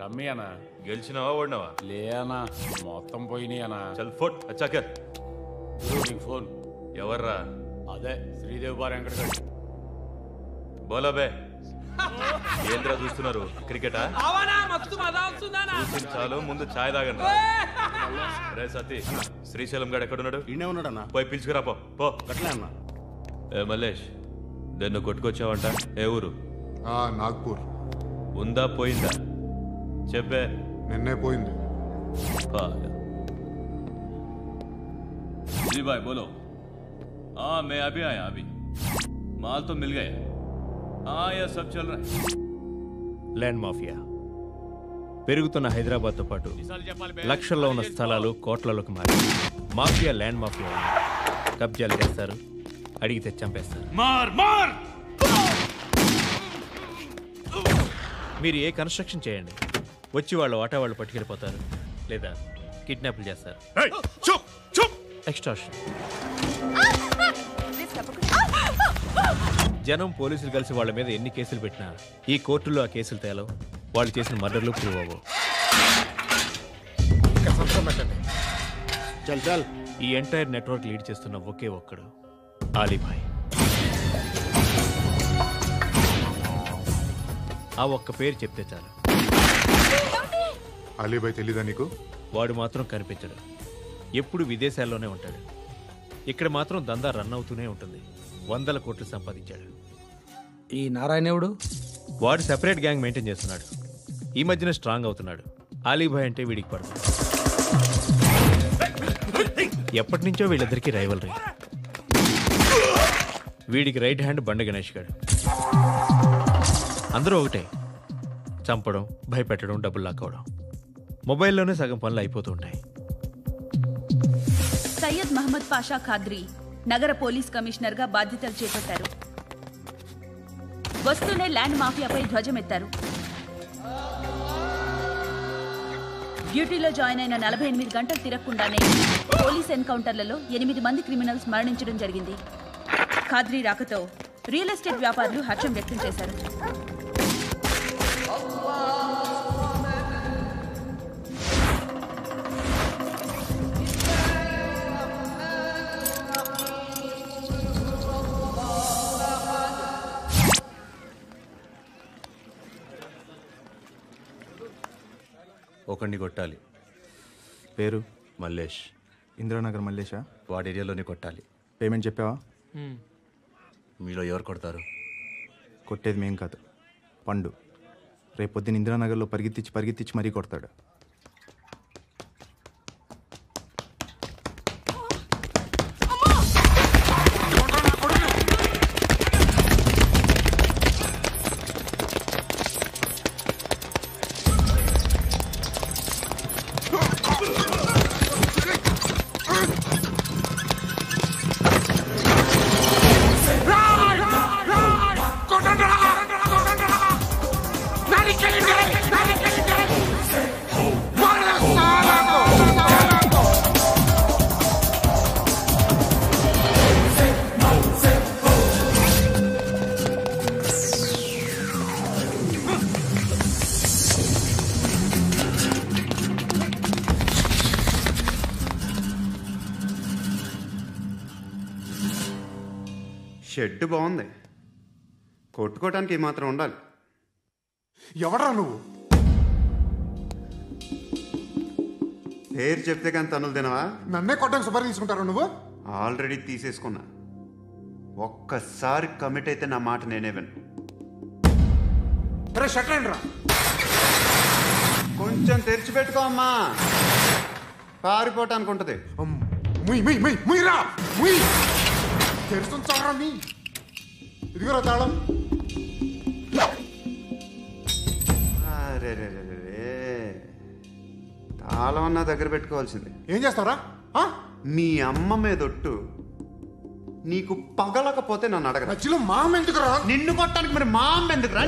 రమ్మి అనా గెలిచినావా ఓడినావా? లేనా మొత్తం పోయినాయి అనా. చల్ ఫోట్ అచ్చాకర్ నీకు ఫోన్ ఎవర్రా? అదే శ్రీదేవి బార్ వెంకటగడ్. బోలా బే ఏంద్రా చూస్తున్నారు? క్రికెటా? చాలు ముందు ఛాయ్ తాగండి. రే సతీ, శ్రీశైలం గడు ఎక్కడున్నాడు? ఈయనే ఉన్నాడన్నా. పోయి పిలుచుకురా పో. అట్లే అన్నా. ఏ మల్లేష్, దన్ను కొట్టుకొచ్చావంట? ఏ ఊరు? నాగ్పూర్. ఉందా పోయిందా చెప్పే. నిన్నే పోయింది. जी भाई बोलो। हाँ मैं अभी आया, अभी माल तो मिल गया। हाँ यह सब चल रहा है। ల్యాండ్ మాఫియా పెరుగుతున్న హైదరాబాద్తో పాటు లక్షల్లో ఉన్న స్థలాలు కోట్లలోకి మారి మాఫియా ల్యాండ్ మాఫియా కబ్జాలు చేస్తారు, అడిగితే చంపేస్తారు. మీరు ఏ కన్స్ట్రక్షన్ చేయండి, వచ్చి వాళ్ళ వాటా వాళ్ళు పట్టుకెళ్ళిపోతారు, లేదా కిడ్నాప్లు చేస్తారు. ఎక్స్ట్రాషన్. జనం పోలీసులు కలిసి వాళ్ళ మీద ఎన్ని కేసులు పెట్టినా ఈ కోర్టులో ఆ కేసులు తేలవు, వాళ్ళు చేసిన మర్డర్లు ప్రూవ్ అవ్వవు. ఈ ఎంటైర్ నెట్వర్క్ లీడ్ చేస్తున్న ఒకే ఒక్కడు ఆలీభాయ్. ఆ ఒక్క పేరు చెప్తే చాలు. అలీభాయ్ తెలీదా నీకు? వాడు మాత్రం కనిపించడు, ఎప్పుడు విదేశాల్లోనే ఉంటాడు. ఇక్కడ మాత్రం దందా రన్ అవుతూనే ఉంటుంది. 100 కోట్లు సంపాదించాడు. ఈ నారాయణవుడు వాడు సెపరేట్ గ్యాంగ్ మెయింటైన్ చేస్తున్నాడు. ఈ మధ్యన స్ట్రాంగ్ అవుతున్నాడు. ఆలీభాయ్ అంటే వీడికి పడదు. ఎప్పటి నుంచో వీళ్ళిద్దరికీ రైవల్రీ. వీడికి రైట్ హ్యాండ్ బండ గణేష్ గాడు. అందరూ ఒకటే, చంపడం, భయపెట్టడం, డబ్బులు లాక్కోవడం. మొబైల్లోనే సగం పనులు అయిపోతూ ఉంటాయి. సయ్యద్ మహమ్మద్ పాషా ఖాద్రీ నగర పోలీస్ కమిషనర్ గా బాధ్యతలు చేపట్టారు. వస్తూనే ల్యాండ్ మాఫియాపై ధ్వజమెత్తారు. డ్యూటీలో జాయిన్ అయిన 48 గంటలు తిరగకుండానే పోలీస్ ఎన్కౌంటర్లలో 8 మంది క్రిమినల్స్ మరణించడం జరిగింది. ఖాద్రీ రాకతో రియల్ ఎస్టేట్ వ్యాపారులు హర్షం వ్యక్తం చేశారు. ఒకడిని కొట్టాలి. పేరు? మల్లేష్. ఇందిరానగర్ మల్లేషా? వాడి ఏరియాలోనే కొట్టాలి. పేమెంట్ చెప్పావా? మీలో ఎవరు కొడతారు? కొట్టేది మేం కాదు, పండు. రేపొద్దున ఇందిరానగర్లో పరిగెత్తించి మరీ కొడతాడు. షెడ్ బాగుంది, కొట్టుకోవటానికి మాత్రం ఉండాలి. ఎవడరా నువ్వు? పేరు చెప్తే కానీ తనులు తినవా? నన్నే కొట్టడానికి సుపారీ తీసుకుంటారా నువ్వు? ఆల్రెడీ తీసేసుకున్నా. ఒక్కసారి కమిట్ అయితే నా మాట నేనే విను. కొంచెం తెరిచిపెట్టుకో అమ్మా, పారిపోవటానికి ఉంటుంది. తెరుస్తుంచారా మీ? ఇదిగోరా తాళం. అరే తాళం అన్నా దగ్గర పెట్టుకోవాల్సింది. ఏం చేస్తారా? మీ అమ్మ మీదొట్టు నీకు పగలకపోతే నన్ను అడగ. మధ్యలో మా అమ్మ ఎందుకురా? నిన్ను కొట్టడానికి మరి మా అమ్మ ఎందుకురా?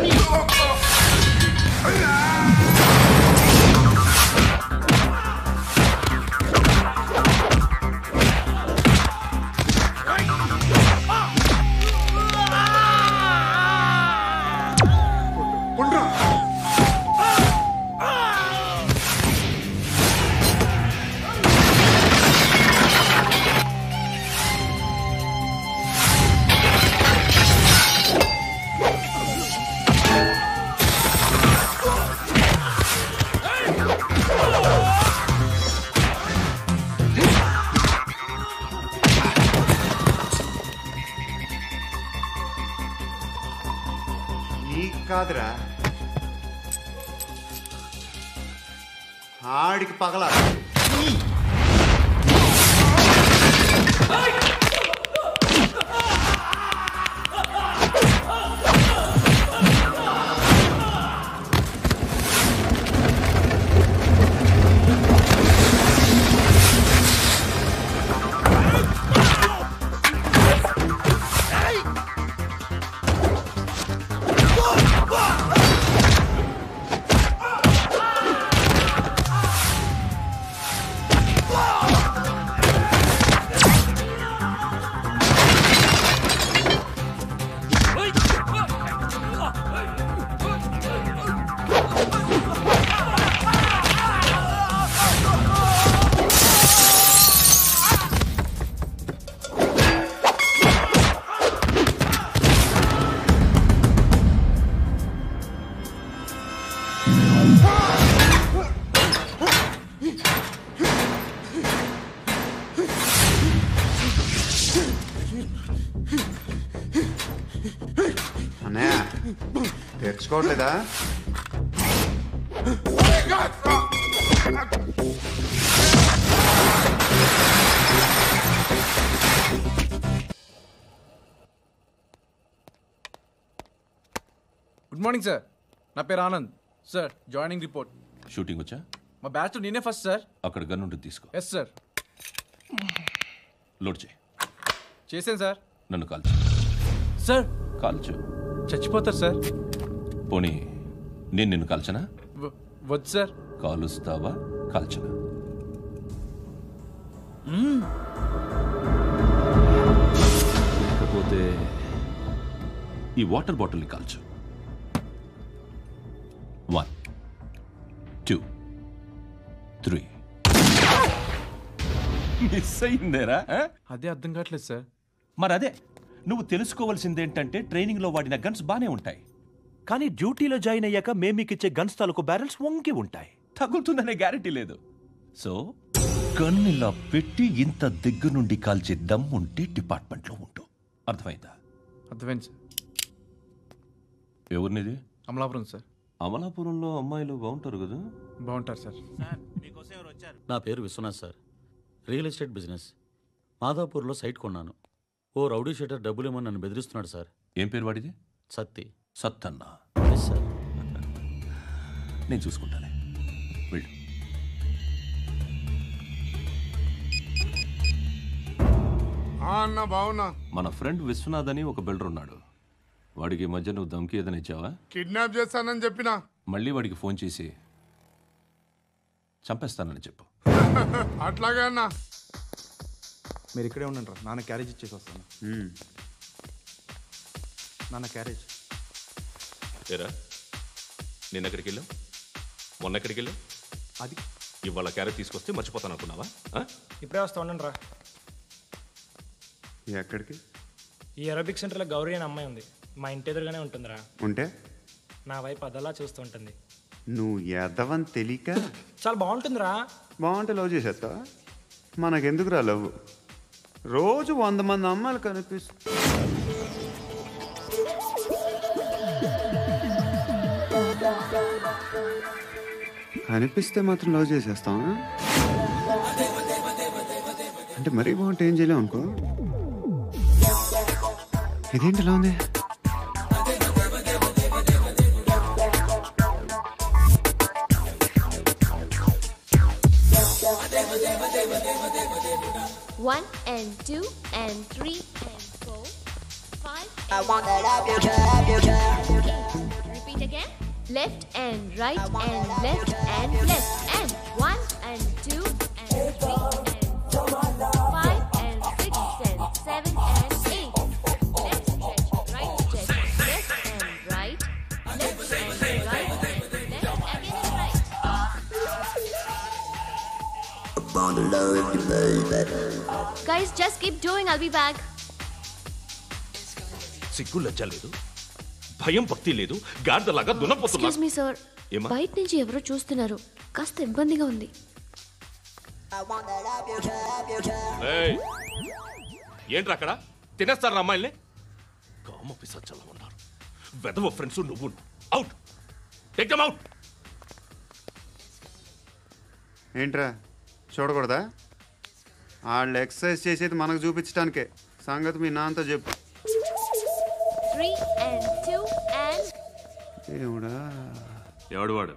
కాదురా, ఆడికి పగల. అన్నయ్య తెచ్చుకోవట్లేదా? గుడ్ మార్నింగ్ సార్, నా పేరు Anand sir. Joining report. Shooting వచ్చా? మా బ్యాచ్ నేనే ఫస్ట్ సార్. అక్కడ గన్ ఉంటుంది, తీసుకో. Yes sir. లోడ్ చేయి. చేశాను సార్. నన్ను కాల్చు. సార్ కాల్చు. చచ్చిపోతారు సార్. పోనీ నేను నిన్ను కాల్చనా? వద్దు సార్. కాలుస్తావా కాల్చనా? లేకపోతే ఈ వాటర్ బాటిల్ని కాల్చు. 1 2 3. మిస్ అయిందేరా? అదే అర్థం కావట్లేదు సార్. మరి అదే నువ్వు తెలుసుకోవాల్సిందేంటంటే ట్రైనింగ్లో వాడిన గన్స్ బానే ఉంటాయి, కానీ డ్యూటీలో జాయిన్ అయ్యాక మేము మీకు ఇచ్చే గన్స్ తాలూకు బ్యారెల్స్ వంగి ఉంటాయి. తగులుతుందనే గ్యారెంటీ లేదు. సో గన్ ఇలా పెట్టి ఇంత దగ్గర నుండి కాల్చే దమ్ ఉంటే డిపార్ట్మెంట్లో ఉంటూ. అర్థమైందా? అర్థమైంది సార్. ఎవరినిది? అమలాపురం సార్. అమలాపురంలో అమ్మాయిలు బాగుంటారు కదా? బాగుంటారు సార్. నా పేరు Vishwanath sir. Real estate business. మాదాపూర్లో సైట్ కొన్నాను. ఓ రౌడీ షీటర్ డబ్బులు ఏమని నన్ను బెదిరిస్తున్నాడు సార్. ఏం పేరు వాడిది? సత్తి. సత్తన్న. Yes sir. నేను చూసుకుంటానే, వెళ్ళు. అన్న బావున్నా. మన ఫ్రెండ్ విశ్వనాథ్ అని ఒక బిల్డర్ ఉన్నాడు. వాడికి ఈ మధ్య నువ్వు దమ్కి ఏదైనా ఇచ్చావా? కిడ్నాప్ చేస్తానని చెప్పినా. మళ్ళీ వాడికి ఫోన్ చేసి చంపేస్తానని చెప్పు. అట్లాగే అన్న. మీరు ఇక్కడే ఉండండి రా, నాన్న క్యారేజ్ ఇచ్చేసి వస్తాను. నాన్న క్యారేజ్. ఏరా, నిన్న ఎక్కడికి వెళ్ళావు? మొన్న ఎక్కడికి వెళ్ళావు? అది ఇవాళ క్యారెట్ తీసుకొస్తే మర్చిపోతాను అనుకున్నావా? ఇప్పుడే వస్తా ఉండండి రా. ఎక్కడికి? ఈ అరబిక్ సెంటర్లో గౌరీ అనే అమ్మాయి ఉంది. మా ఇంటి ఎదురుగానే ఉంటుందిరా. ఉంటే నా వైపు అదలా చూస్తూ ఉంటుంది. నువ్వు ఎదవని తెలియక చాలా బాగుంటుందిరా. బాగుంటే లవ్ చేసేస్తావా? మనకెందుకురా లవ్? రోజు 100 మంది అమ్మాయిలు కనిపిస్తే మాత్రం లవ్ చేసేస్తావా? అంటే మరీ బాగుంటే ఏం చేయలేవు అనుకో. ఇదేంటి ఎలా ఉంది? One and 2 and 3 and 4, 5. I wanna love you, love you, love you. Repeat again. Left and right and left and left and 1 and 2 and 3 and 4, 5 and 6 and 7 and 8. Left stretch, right stretch, left and right, left and right, left again and right. Guys, just keep doing. I'll be back. సిగ్గు లజ్జ లేదు, భయం భక్తి లేదు, గాడిదలాగా దున్నపోతున్నా. Excuse me, sir. బయట నుంచి ఎవరో చూస్తున్నారు. కాస్త ఇబ్బందిగా ఉంది. ఏంట్రా అక్కడ తినేస్తారు అమ్మాయిల్ని? కామ పిశాచాలా ఉన్నారు. వెదవ ఫ్రెండ్స్ నువ్వు. Out take them out. ఏంట్రా చూడకూడదా? వాళ్ళు ఎక్సర్సైజ్ చేసేది మనకు చూపించడానికే. సంగతి మీ నాన్నతో చెప్పు. 3 and 2 and దేవుడా. ఎవడు వాడు?